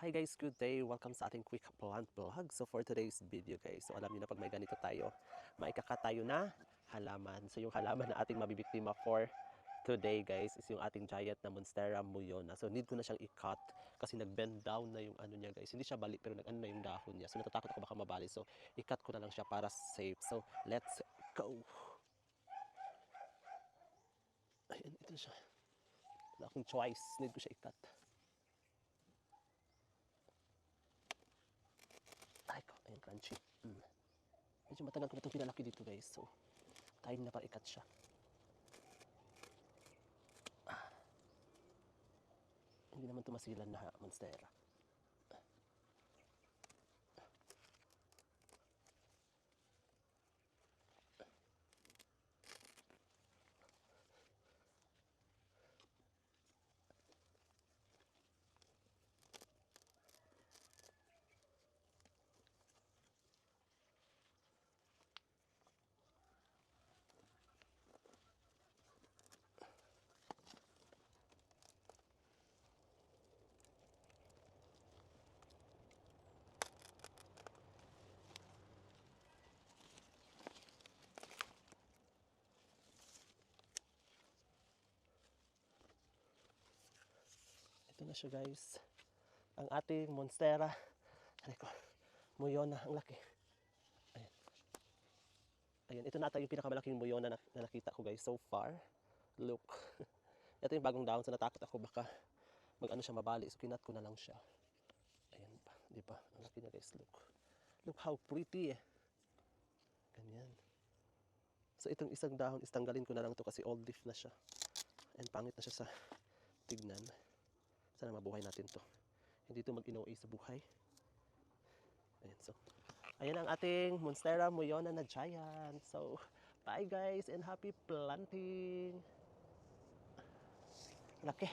Hi guys, good day. Welcome sa ating quick plant vlog. So for today's video guys, so alam niyo na pag may ganito tayo, maikaka tayo na halaman. So yung halaman na ating mabibiktima for today guys is yung ating giant na Monstera muyona. So need ko na siyang i-cut kasi nag-bend down na yung ano niya guys. Hindi siya bali pero nag-ano na yung dahon niya. So natatakot ako baka mabali. So i-cut ko na lang siya para safe. So let's go. Ayun, ito siya. Wala akong choice. Need ko siya i-cut. Ay ko, ayun, crunchy. Medyo matagal ko na itong pinalaki dito guys. So, time na para ikat siya. Hindi naman ito masilan na Monstera. Ito na siya guys. Ang ating Monstera. Ay ko, muyona, ang laki. Ayan. Ayan, ito na ata yung pinakamalaking muyona na nakita ko guys so far. Look. Ito yung bagong dahon. So natakot ako baka mag-ano siya mabali. So kinat ko na lang siya. Ayan pa, di ba? Ang laki niya guys, look. Look how pretty eh. Ganyan. So itong isang dahon, istanggalin ko na lang to kasi old leaf na siya. And pangit na siya sa tignan. Sana mabuhay natin to. Hindi to mag-inaway sa buhay. Ayan, so. Ayan ang ating Monstera muyona na giant. So, bye guys and happy planting. Laki.